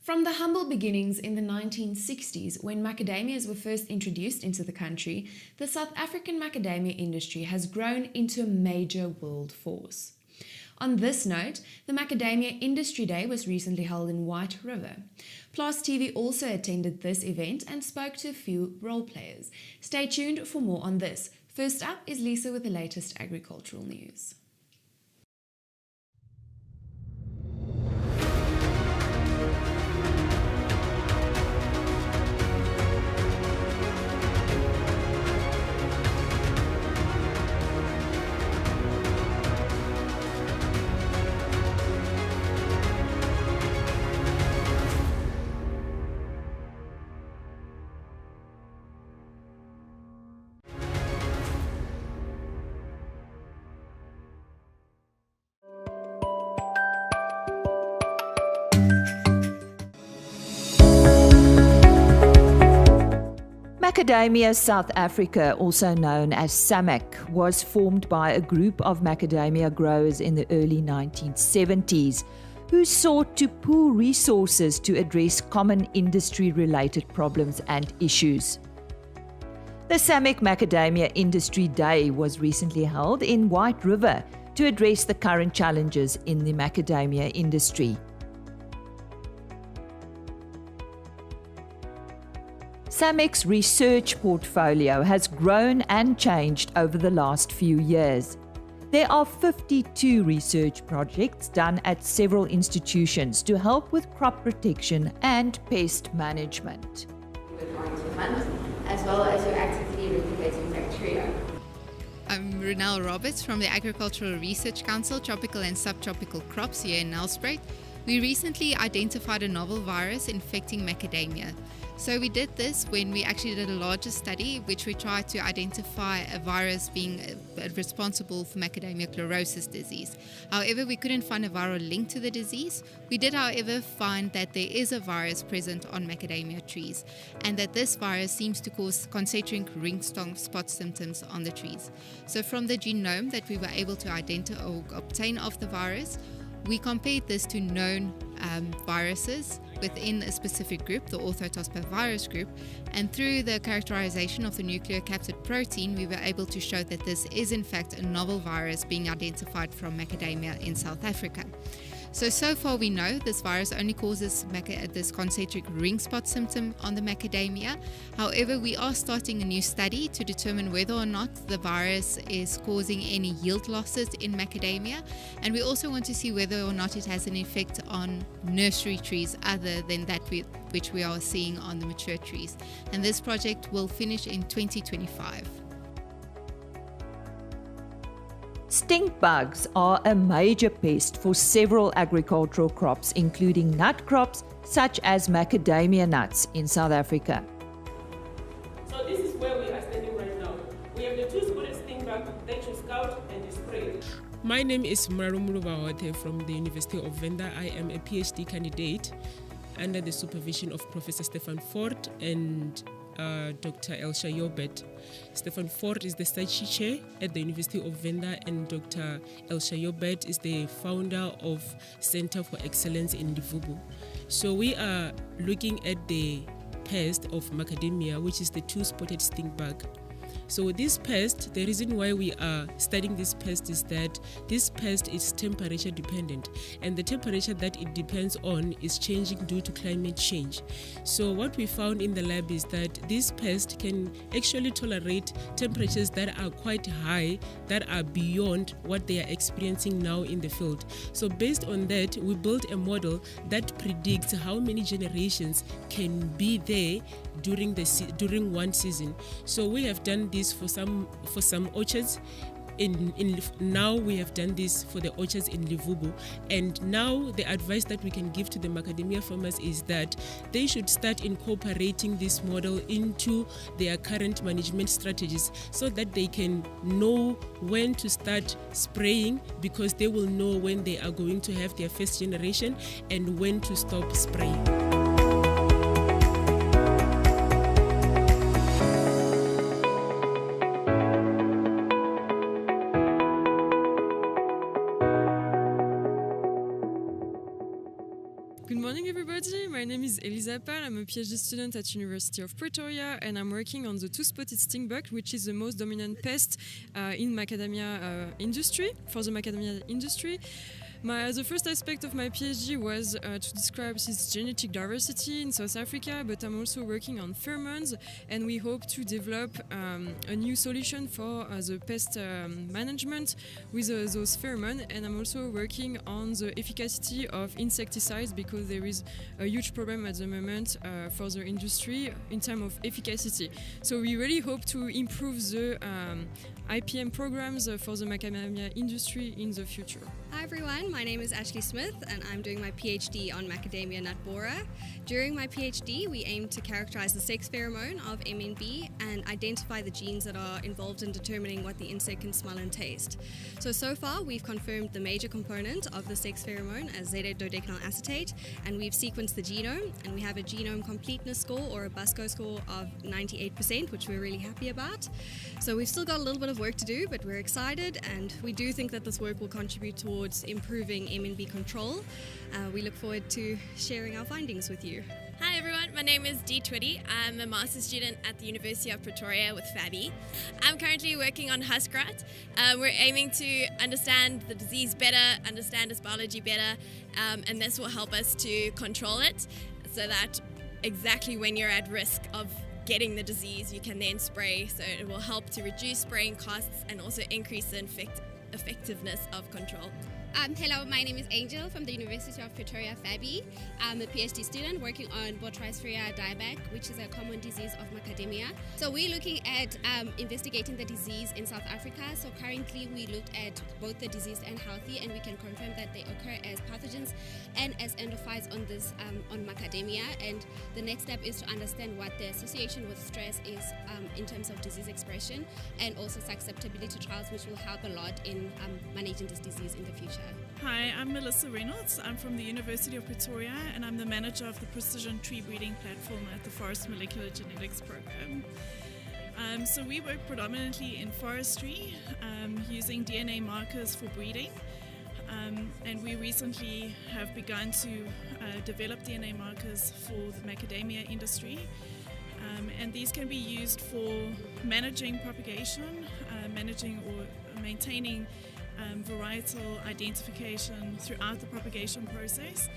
From the humble beginnings in the 1960s, when macadamias were first introduced into the country, the South African macadamia industry has grown into a major world force. On this note, the Macadamia Industry Day was recently held in White River. PLAAS TV also attended this event and spoke to a few role players. Stay tuned for more on this. First up is Lisa with the latest agricultural news. Macadamia South Africa, also known as SAMAC, was formed by a group of macadamia growers in the early 1970s who sought to pool resources to address common industry-related problems and issues. The SAMAC Macadamia Industry Day was recently held in White River to address the current challenges in the macadamia industry. SAMAC's research portfolio has grown and changed over the last few years. There are 52 research projects done at several institutions to help with crop protection and pest management. With warranty funds, as well as your actively regulating bacteria. I'm Renelle Roberts from the Agricultural Research Council, Tropical and Subtropical Crops here in Nelspruit. We recently identified a novel virus infecting macadamia. So we did this when we actually did a larger study, which we tried to identify a virus being responsible for macadamia chlorosis disease. However, we couldn't find a viral link to the disease. We did, however, find that there is a virus present on macadamia trees, and that this virus seems to cause concentric ring spot symptoms on the trees. So from the genome that we were able to identify or obtain of the virus, we compared this to known viruses within a specific group, the orthotospirvirus group, and through the characterization of the nucleocapsid protein, we were able to show that this is in fact a novel virus being identified from macadamia in South Africa. So far we know this virus only causes this concentric ring spot symptom on the macadamia. However, we are starting a new study to determine whether or not the virus is causing any yield losses in macadamia, and we also want to see whether or not it has an effect on nursery trees other than that which we are seeing on the mature trees. And this project will finish in 2025. Stink bugs are a major pest for several agricultural crops, including nut crops such as macadamia nuts in South Africa. So this is where we are standing right now. We have the two-spotted stink bug that you scout and you spray. My name is Marumuru Bahote from the University of Venda. I am a PhD candidate under the supervision of Professor Stefan Ford and Dr. Elsha Yobet. Stefan Ford is the Sachi Chair at the University of Venda, and Dr. Elsha Yobet is the founder of Center for Excellence in Livubu. So we are looking at the pest of macadamia, which is the two-spotted stink bug. So this pest, the reason why we are studying this pest is that this pest is temperature dependent, and the temperature that it depends on is changing due to climate change. So what we found in the lab is that this pest can actually tolerate temperatures that are quite high, that are beyond what they are experiencing now in the field. So based on that, we built a model that predicts how many generations can be there during one season. So we have done this for some orchards. Now we have done this for the orchards in Livubu, and now the advice that we can give to the macadamia farmers is that they should start incorporating this model into their current management strategies so that they can know when to start spraying, because they will know when they are going to have their first generation and when to stop spraying. Good morning, everybody. My name is Elisa Pal. I'm a PhD student at University of Pretoria, and I'm working on the two-spotted stingbug, which is the most dominant pest in macadamia industry, for the macadamia industry. The first aspect of my PhD was to describe this genetic diversity in South Africa, but I'm also working on pheromones, and we hope to develop a new solution for the pest management with those pheromones. And I'm also working on the efficacy of insecticides, because there is a huge problem at the moment for the industry in terms of efficacy. So we really hope to improve the IPM programs for the macadamia industry in the future. Hi everyone, my name is Ashley Smith and I'm doing my PhD on macadamia nut borer. During my PhD, we aim to characterize the sex pheromone of MNB and identify the genes that are involved in determining what the insect can smell and taste. So far we've confirmed the major component of the sex pheromone as zeta-dodecanol acetate, and we've sequenced the genome, and we have a genome completeness score, or a BUSCO score, of 98%, which we're really happy about. So we've still got a little bit of work to do, but we're excited, and we do think that this work will contribute towards improving MNB control. We look forward to sharing our findings with you. Hi everyone, my name is Dee Twitty. I'm a master's student at the University of Pretoria with FABI. I'm currently working on husk rot. We're aiming to understand the disease better, understand its biology better, and this will help us to control it so that exactly when you're at risk of getting the disease, you can then spray. So it will help to reduce spraying costs and also increase the effectiveness of control. Hello, my name is Angel from the University of Pretoria, FABI. I'm a PhD student working on Botrytis dieback, which is a common disease of macadamia. So we're looking at investigating the disease in South Africa. So currently we looked at both the diseased and healthy, and we can confirm that they occur as pathogens and as endophytes on macadamia. And the next step is to understand what the association with stress is in terms of disease expression, and also susceptibility trials, which will help a lot in managing this disease in the future. Hi, I'm Melissa Reynolds. I'm from the University of Pretoria, and I'm the manager of the Precision Tree Breeding Platform at the Forest Molecular Genetics Program. So we work predominantly in forestry, using DNA markers for breeding, and we recently have begun to develop DNA markers for the macadamia industry, and these can be used for managing propagation, managing or maintaining varietal identification throughout the propagation process,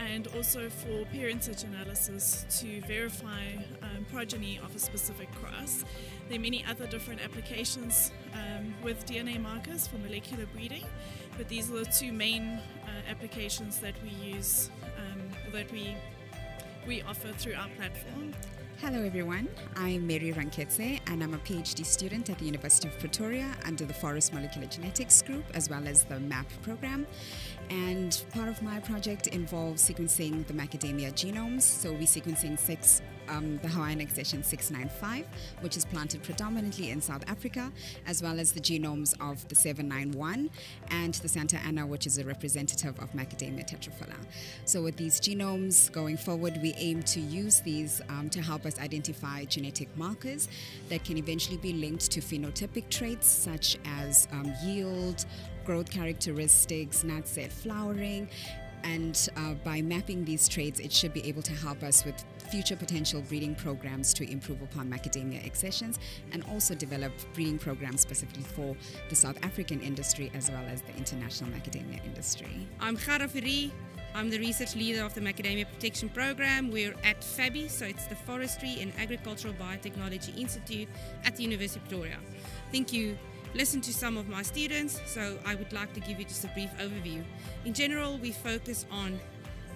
and also for parentage analysis to verify progeny of a specific cross. There are many other different applications with DNA markers for molecular breeding, but these are the two main applications that we use, that we offer through our platform. Hello everyone, I'm Mary Ranketse and I'm a PhD student at the University of Pretoria under the Forest Molecular Genetics Group as well as the MAP program. And part of my project involves sequencing the macadamia genomes. So we're sequencing the Hawaiian accession 695, which is planted predominantly in South Africa, as well as the genomes of the 791 and the Santa Ana, which is a representative of macadamia tetraphylla. So with these genomes going forward, we aim to use these to help us identify genetic markers that can eventually be linked to phenotypic traits such as yield, growth characteristics, nut set flowering, and by mapping these traits, it should be able to help us with future potential breeding programs to improve upon macadamia accessions, and also develop breeding programs specifically for the South African industry as well as the international macadamia industry. I'm Gara Ferrie. I'm the research leader of the Macadamia Protection Program. We're at FABI, so it's the Forestry and Agricultural Biotechnology Institute at the University of Pretoria. I think you listened to some of my students, so I would like to give you just a brief overview. In general, we focus on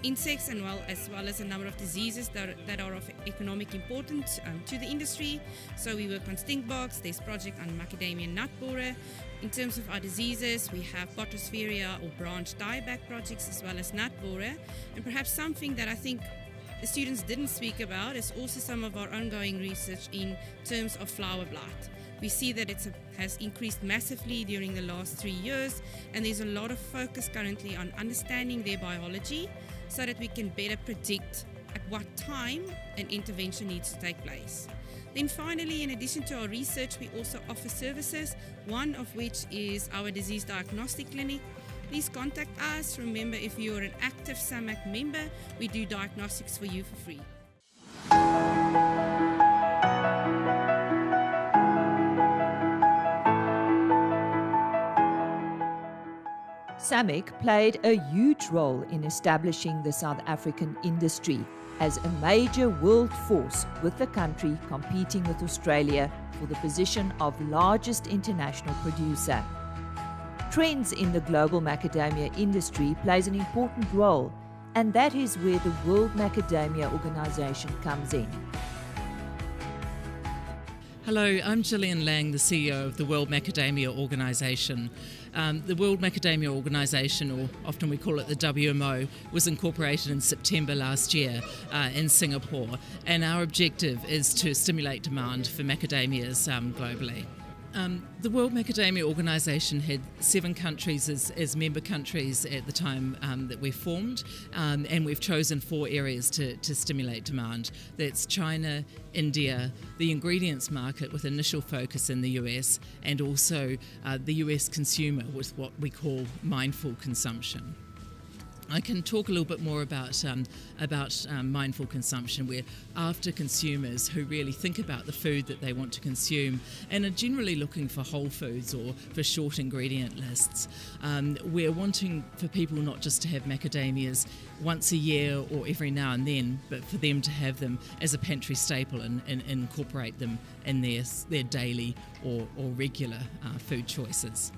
insects and as well as a number of diseases that are of economic importance to the industry. So we work on stink bugs. There's project on macadamia nut borer. In terms of our diseases, we have Botrytis or branch dieback projects as well as nut borer. And perhaps something that I think the students didn't speak about is also some of our ongoing research in terms of flower blight. We see that it has increased massively during the last 3 years, and there's a lot of focus currently on understanding their biology so that we can better predict at what time an intervention needs to take place. Then finally, in addition to our research, we also offer services, one of which is our disease diagnostic clinic, please contact us. Remember, if you're an active SAMAC member, we do diagnostics for you for free. SAMAC played a huge role in establishing the South African industry as a major world force, with the country competing with Australia for the position of largest international producer. Trends in the global macadamia industry plays an important role, and that is where the World Macadamia Organization comes in. Hello, I'm Gillian Lang, the CEO of the World Macadamia Organisation. The World Macadamia Organisation, or often we call it the WMO, was incorporated in September last year in Singapore, and our objective is to stimulate demand for macadamias globally. The World Macadamia Organisation had 7 countries as member countries at the time that we formed, and we've chosen 4 areas to stimulate demand. That's China, India, the ingredients market with initial focus in the US, and also the US consumer with what we call mindful consumption. I can talk a little bit more about mindful consumption. We're after consumers who really think about the food that they want to consume and are generally looking for whole foods or for short ingredient lists. We're wanting for people not just to have macadamias once a year or every now and then, but for them to have them as a pantry staple and incorporate them in their daily or regular food choices.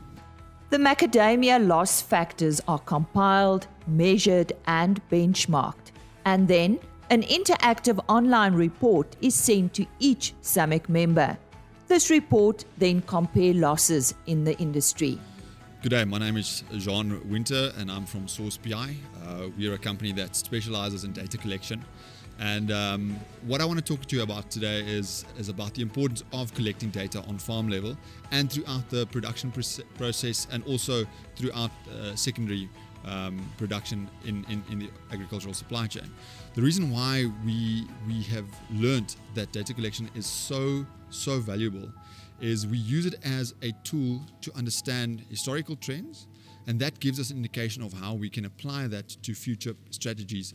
The macadamia loss factors are compiled, measured and benchmarked, and then an interactive online report is sent to each SAMAC member. This report then compares losses in the industry. Good day, my name is Jean Winter and I'm from Source PI. We are a company that specializes in data collection. And what I want to talk to you about today is about the importance of collecting data on farm level and throughout the production process, and also throughout secondary production in the agricultural supply chain. The reason why we have learned that data collection is so valuable is we use it as a tool to understand historical trends, and that gives us an indication of how we can apply that to future strategies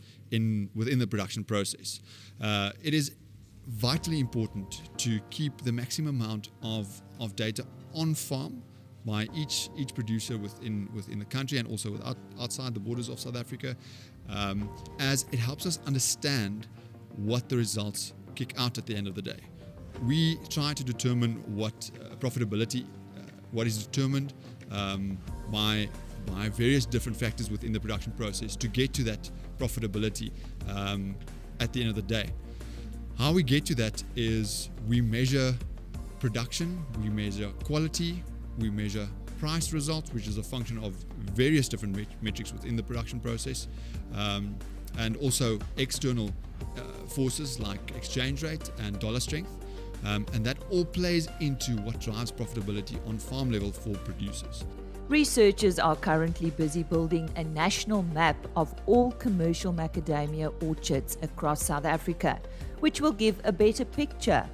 within the production process. It is vitally important to keep the maximum amount of data on farm by each producer within the country and also outside the borders of South Africa, as it helps us understand what the results kick out at the end of the day. We try to determine what profitability, what is determined by various different factors within the production process to get to that profitability at the end of the day. How we get to that is we measure production, we measure quality, we measure price results, which is a function of various different metrics within the production process, and also external forces like exchange rate and dollar strength. And that all plays into what drives profitability on farm level for producers. Researchers are currently busy building a national map of all commercial macadamia orchards across South Africa, which will give a better picture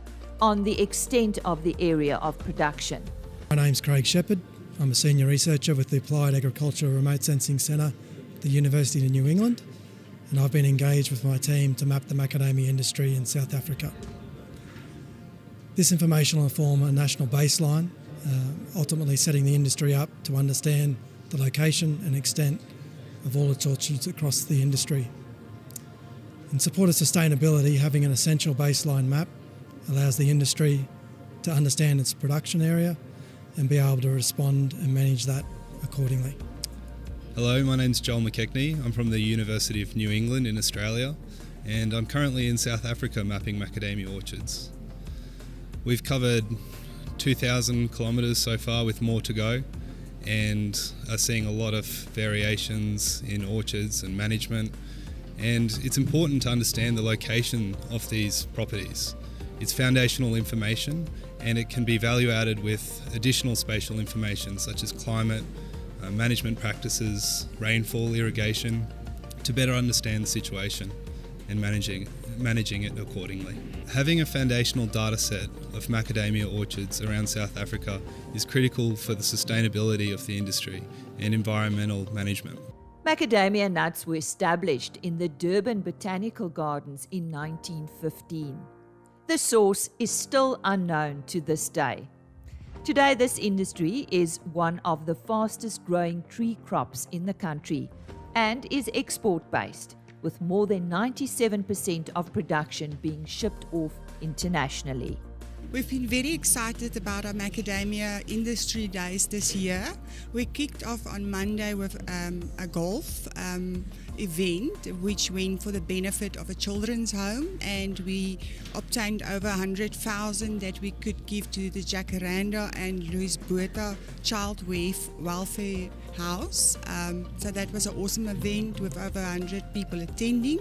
on the extent of the area of production. My name's Craig Shepherd. I'm a senior researcher with the Applied Agricultural Remote Sensing Centre at the University of New England, and I've been engaged with my team to map the macadamia industry in South Africa. This information will form a national baseline, ultimately setting the industry up to understand the location and extent of all its orchards across the industry. In support of sustainability, having an essential baseline map allows the industry to understand its production area and be able to respond and manage that accordingly. Hello, my name's Joel McKechnie. I'm from the University of New England in Australia, and I'm currently in South Africa mapping macadamia orchards. We've covered 2,000 kilometres so far, with more to go, and are seeing a lot of variations in orchards and management, and it's important to understand the location of these properties. It's foundational information, and it can be value added with additional spatial information such as climate, management practices, rainfall, irrigation, to better understand the situation and managing managing it accordingly. Having a foundational data set of macadamia orchards around South Africa is critical for the sustainability of the industry and environmental management. Macadamia nuts were established in the Durban Botanical Gardens in 1915. The source is still unknown to this day. Today, this industry is one of the fastest growing tree crops in the country and is export-based, with more than 97% of production being shipped off internationally. We've been very excited about our macadamia industry days this year. We kicked off on Monday with a golf event which went for the benefit of a children's home, and we obtained over 100,000 that we could give to the Jacaranda and Louis Botha Child Welfare House. So that was an awesome event with over 100 people attending.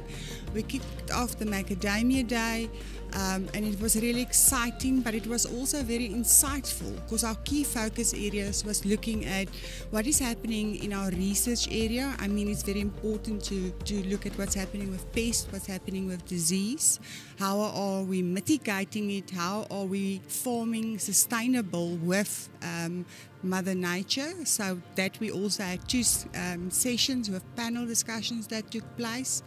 We kicked off the Macadamia Day and it was really exciting, but it was also very insightful because our key focus areas was looking at what is happening in our research area. I mean, it's very important to look at what's happening with pest, what's happening with disease, how are we mitigating it, how are we forming sustainable with Mother Nature. So that we also had two sessions with panel discussions that took place,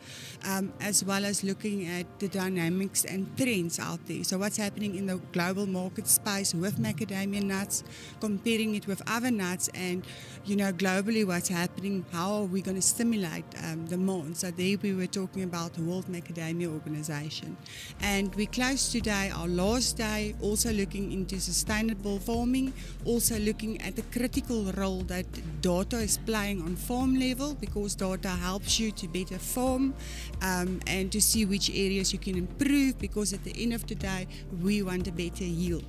as well as looking at the dynamics and trends out there. So what's happening in the global market space with macadamia nuts, comparing it with other nuts, and globally what's happening, how are we going to stimulate demand. So there we were talking about the World Macadamia Organization. And we closed today our last day also looking into sustainable farming, also looking at the critical role that data is playing on farm level, because data helps you to better farm and to see which areas you can improve, because at the end of the day we want a better yield.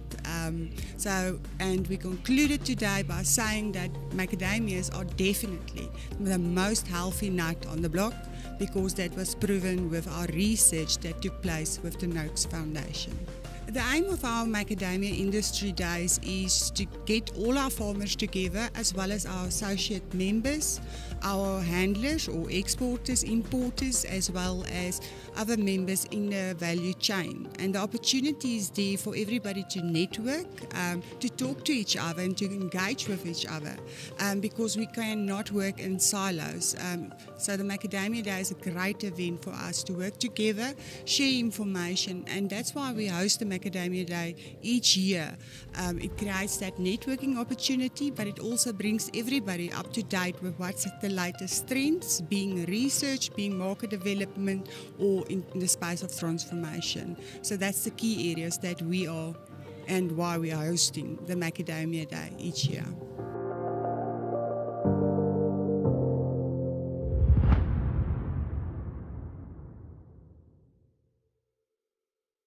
And we concluded today by saying that macadamias are definitely the most healthy nut on the block, because that was proven with our research that took place with the Noakes Foundation. The aim of our macadamia industry days is to get all our farmers together, as well as our associate members, our handlers or exporters, importers, as well as other members in the value chain. And the opportunity is there for everybody to network, to talk to each other and to engage with each other, because we cannot work in silos. So the Macadamia Day is a great event for us to work together, share information, and that's why we host the Macadamia Day each year. It creates that networking opportunity, but it also brings everybody up to date with what's the latest trends, being research, being market development, or in the space of transformation. So that's the key areas that we are and why we are hosting the Macadamia Day each year.